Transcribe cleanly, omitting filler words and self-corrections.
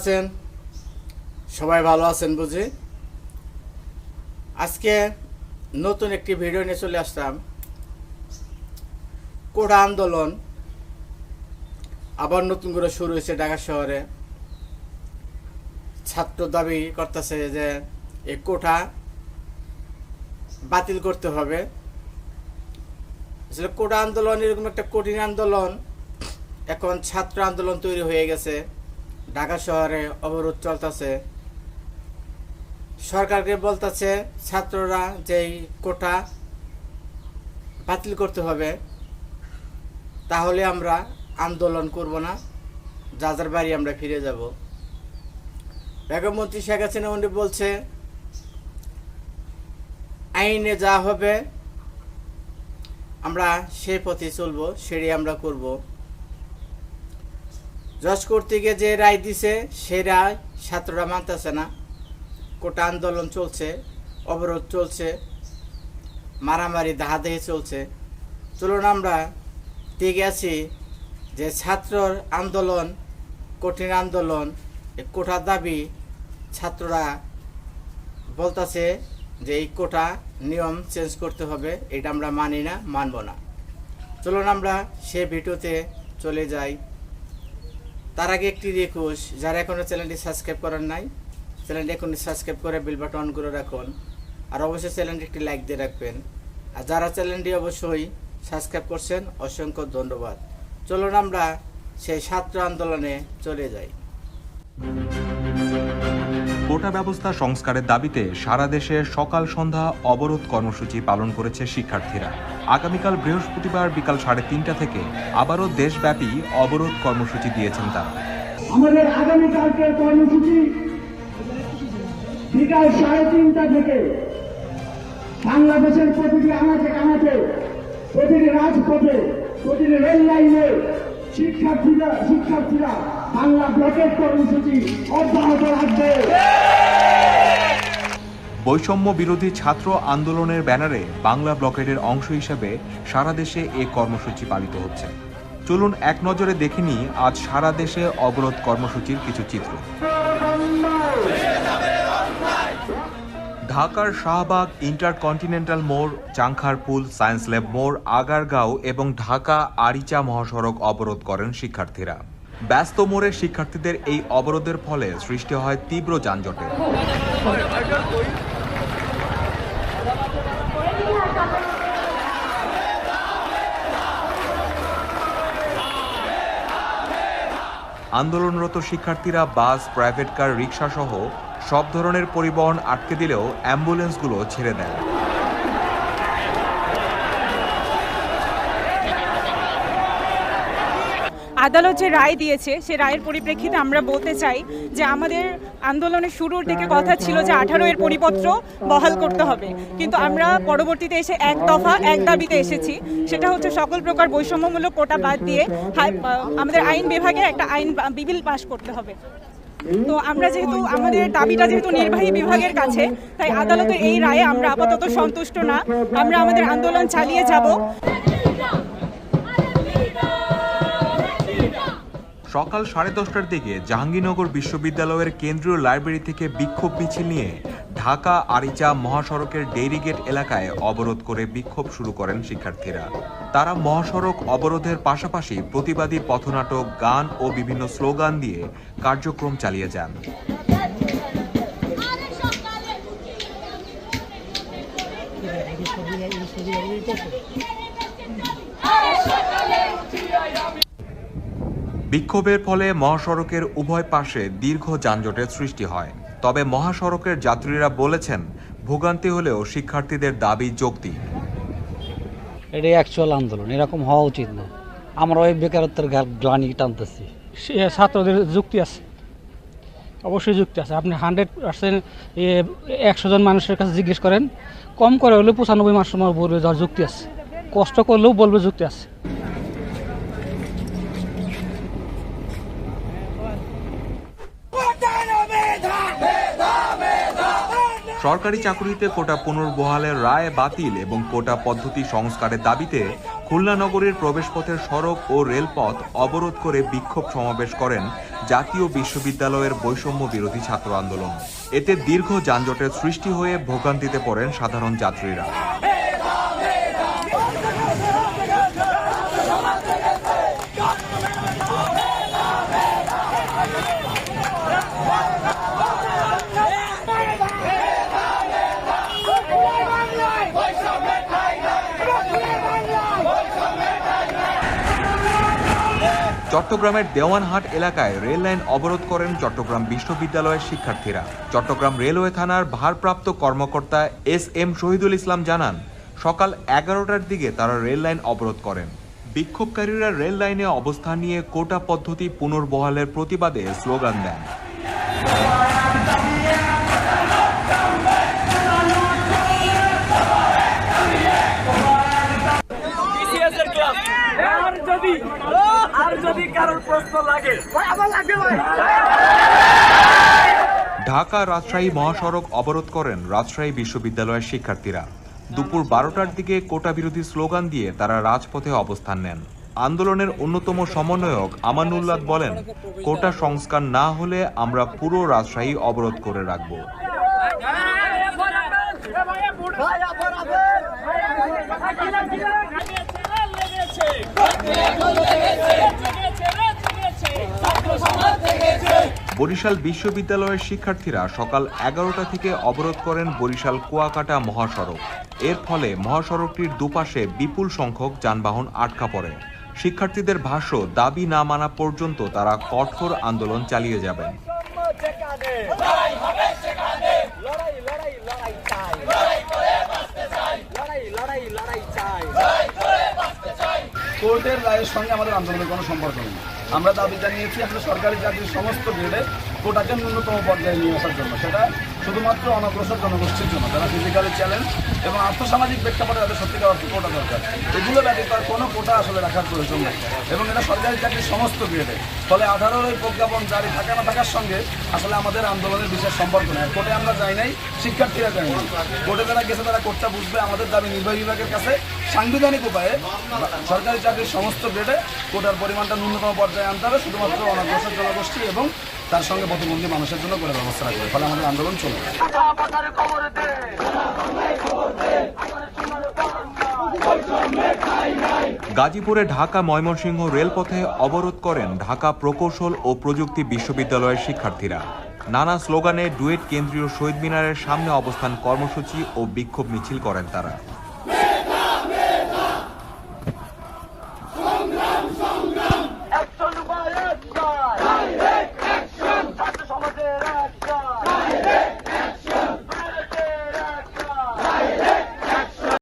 আছেন? সবাই ভালো আছেন বুঝি। আজকে নতুন একটি ভিডিও নিয়ে চলে আসলাম। কোটা আন্দোলন আবার নতুন করে শুরু হয়েছে ঢাকা শহরে। ছাত্র দাবি করতেছে যে এই কোটা বাতিল করতে হবে। আসলে কোটা আন্দোলন এরকম একটা কঠিন আন্দোলন, এখন ছাত্র আন্দোলন তৈরি হয়ে গেছে। ঢাকা শহরে অবরোধ চলতেছে। সরকারকে বলতেছে ছাত্ররা যেই কোটা বাতিল করতে হবে, তাহলে আমরা আন্দোলন করব না, যার বাড়ি আমরা ফিরে যাব। বেগম শেখ হাসিনা উনি বলছে আইনে যা হবে আমরা সেই পথে চলবো, সেটাই আমরা করব। জজ কর্তৃকে যে রায় দিছে সেই রায় ছাত্ররা মানতেছে না। কোটা আন্দোলন চলছে, অবরোধ চলছে, মারামারি দাহাদাহি চলছে। চলুন আমরা দেখে আছি যে ছাত্র আন্দোলন, কঠিন আন্দোলন, এই কোটার দাবি ছাত্ররা বলতেছে যে এই কোটা নিয়ম চেঞ্জ করতে হবে, এটা আমরা মানি না, মানব না। চলুন আমরা সে ভিডিওতে চলে যাই। তার আগে একটি রিকোয়েস্ট, যারা এখনও চ্যানেলটি সাবস্ক্রাইব করেন নাই, চ্যানেলটি এখন সাবস্ক্রাইব করে বেল বাটন অন করে রাখুন। আর অবশ্যই চ্যানেলটি একটি লাইক দিয়ে রাখবেন। আর যারা চ্যানেলটি অবশ্যই সাবস্ক্রাইব করছেন, অসংখ্য ধন্যবাদ। চলুন আমরা সেই ছাত্র আন্দোলনে চলে যাই। কোটা ব্যবস্থা সংস্কারের দাবিতে সারা দেশে সকাল সন্ধ্যা অবরোধ কর্মসূচি পালন করেছে শিক্ষার্থীরা। আগামীকাল বৃহস্পতিবার বিকাল 3:30 থেকে আবারও দেশব্যাপী অবরোধ কর্মসূচি দিয়েছেন তারা। আমাদের আগামীকালকের কর্মসূচি বিকাল 3:30 থেকে বাংলাদেশের প্রতিটি আনাচে কানাচে, প্রতিটি রাজপথে, প্রতিটি রেল লাইনে শিক্ষার্থীরা বাংলা ব্লকের কর্মসূচি অব্যাহত রাখবে। বৈষম্য বিরোধী ছাত্র আন্দোলনের ব্যানারে বাংলা ব্লকেডের অংশ হিসেবে সারা দেশে এ কর্মসূচি পালিত হচ্ছে। চলুন এক নজরে দেখে নিই আজ সারা দেশে অবরোধ কর্মসূচির কিছু চিত্র। ঢাকার শাহবাগ, ইন্টারকন্টিনেন্টাল মোড়, চাংখারপুল, সায়েন্স ল্যাব মোড়, আগারগাঁও এবং ঢাকা আরিচা মহাসড়ক অবরোধ করেন শিক্ষার্থীরা। ব্যস্ত মোড়ে শিক্ষার্থীদের এই অবরোধের ফলে সৃষ্টি হয় তীব্র যানজটের। আন্দোলনরত শিক্ষার্থীরা বাস, প্রাইভেট কার, রিক্সা সহ সব ধরনের পরিবহন আটকে দিলেও অ্যাম্বুলেন্সগুলো ছেড়ে দেয়। আদালত যে রায় দিয়েছে সে রায়ের পরিপ্রেক্ষিতে আমরা বলতে চাই যে আমাদের আন্দোলনের শুরুর দিকে কথা ছিল যে 18 এর পরিপত্র বহাল করতে হবে, কিন্তু আমরা পরবর্তীতে এসে এক দফা এক দাবিতে এসেছি। সেটা হচ্ছে সকল প্রকার বৈষম্যমূলক কোটা বাদ দিয়ে আমাদের আইন বিভাগে একটা আইন বিল পাশ করতে হবে। তো আমরা যেহেতু আমাদের দাবিটা যেহেতু নির্বাহী বিভাগের কাছে, তাই আদালতের এই রায়ে আমরা আপাতত সন্তুষ্ট না। আমরা আমাদের আন্দোলন চালিয়ে যাব। সকাল 10:30টার দিকে জাহাঙ্গীরনগর বিশ্ববিদ্যালয়ের কেন্দ্রীয় লাইব্রেরি থেকে বিক্ষোভ মিছিল নিয়ে ঢাকা আরিচা মহাসড়কের ডেইরি গেট এলাকায় অবরোধ করে বিক্ষোভ শুরু করেন শিক্ষার্থীরা। তারা মহাসড়ক অবরোধের পাশাপাশি প্রতিবাদী পথনাটক, গান ও বিভিন্ন স্লোগান দিয়ে কার্যক্রম চালিয়ে যান। বিক্ষোভের ফলে মহাসড়কের উভয় পাশে দীর্ঘ যানজটের সৃষ্টি হয়। তবে মহাসড়কের যাত্রীরা বলেছেন ভোগান্তি হলেও শিক্ষার্থীদের দাবি যৌক্তিক। এটাই অ্যাকচুয়াল আন্দোলন, এরকম হওয়া উচিত না। আমরা ওই বেকারত্বের গ্লানি টানতেছি। ছাত্রদের যুক্তি আছে, অবশ্যই যুক্তি আছে। আপনি 100% 100 জন মানুষের কাছে জিজ্ঞেস করেন, কম করে হলেও 95 মাস সময় বলবে যার যুক্তি আছে, কষ্ট করলেও বলবে যুক্তি আছে। সরকারি চাকুরিতে কোটা পুনর্বহালের রায় বাতিল এবং কোটা পদ্ধতি সংস্কারের দাবিতে খুলনা নগরীর প্রবেশপথের সড়ক ও রেলপথ অবরোধ করে বিক্ষোভ সমাবেশ করেন জাতীয় বিশ্ববিদ্যালয়ের বৈষম্য বিরোধী ছাত্র আন্দোলন। এতে দীর্ঘ যানজটের সৃষ্টি হয়ে ভোগান্তিতে পড়েন সাধারণ যাত্রীরা। চট্টগ্রামের দেওয়ানহাট এলাকায় রেল লাইন অবরোধ করেন চট্টগ্রাম বিশ্ববিদ্যালয়ের শিক্ষার্থীরা। চট্টগ্রাম রেলওয়ে থানার ভারপ্রাপ্ত কর্মকর্তা এস.এম. শহীদুল ইসলাম জানান, সকাল 11টার দিকে তারা রেল লাইন অবরোধ করেন। বিক্ষোভকারীরা রেল লাইনে অবস্থান নিয়ে কোটা পদ্ধতি পুনর্বহালের প্রতিবাদে স্লোগান দেন। ঢাকা রাজশাহী মহাসড়ক অবরোধ করেন রাজশাহী বিশ্ববিদ্যালয়ের শিক্ষার্থীরা। দুপুর 12টার দিকে কোটা বিরোধী স্লোগান দিয়ে তারা রাজপথে অবস্থান নেন। আন্দোলনের অন্যতম সমন্বয়ক আমানুল্লাহ বলেন, কোটা সংস্কার না হলে আমরা পুরো রাজশাহী অবরোধ করে রাখব। বরিশাল বিশ্ববিদ্যালয়ের শিক্ষার্থীরা সকাল 11টা থেকে অবরোধ করেন বরিশাল কুয়াকাটা মহাসড়ক। এর ফলে মহাসড়কটির দুপাশে বিপুল সংখ্যক যানবাহন আটকা পড়ে। শিক্ষার্থীদের ভাষ্য, দাবি না মানা পর্যন্ত তারা কঠোর আন্দোলন চালিয়ে যাবেন। কোর্টের রায়ের সঙ্গে আমাদের আন্দোলনের কোনো সম্পর্ক নেই। আমরা দাবি জানিয়েছি আসলে সরকারি চাকরির সমস্ত গ্রেডে কোটাকে ন্যূনতম পর্যায়ে নিয়ে আসার জন্য, সেটা শুধুমাত্র অনগ্রসর জনগোষ্ঠীর জন্য যারা ফিজিক্যালি চ্যালেঞ্জ এবং আর্থসামাজিক প্রেক্ষাপটে তাদের সত্যিকার অর্থ কোটা দরকার। এগুলো ব্যতীত আর কোনো কোটা আসলে রাখার প্রয়োজন নেই এবং এটা সরকারি চাকরির সমস্ত গ্রেডে। ফলে 18-র এই প্রজ্ঞাপন জারি থাকা না থাকার সঙ্গে আসলে আমাদের আন্দোলনের বিশেষ সম্পর্ক নেই। কোর্টে আমরা যাই নাই, শিক্ষার্থীরা যাই নাই। কোর্টে যারা গেছে তারা কোর্টটা বুঝবে। আমাদের দাবি নির্বাহী বিভাগের কাছে সাংবিধানিক উপায়ে সরকারি চাকরির সমস্ত গ্রেডে কোটার পরিমাণটা ন্যূনতম পর্যায়ে আনতে হবে, শুধুমাত্র অনগ্রসর জনগোষ্ঠী এবং তার সঙ্গে প্রতিবন্ধী মানুষের জন্য করে ব্যবস্থা রাখবে। ফলে আমাদের আন্দোলন চলবে। গাজীপুরে ঢাকা ময়মনসিংহ রেলপথে অবরোধ করেন ঢাকা প্রকৌশল ও প্রযুক্তি বিশ্ববিদ্যালয়ের শিক্ষার্থীরা। নানা স্লোগানে ডুয়েট কেন্দ্রীয় শহীদ মিনারের সামনে অবস্থান কর্মসূচি ও বিক্ষোভ মিছিল করেন তারা।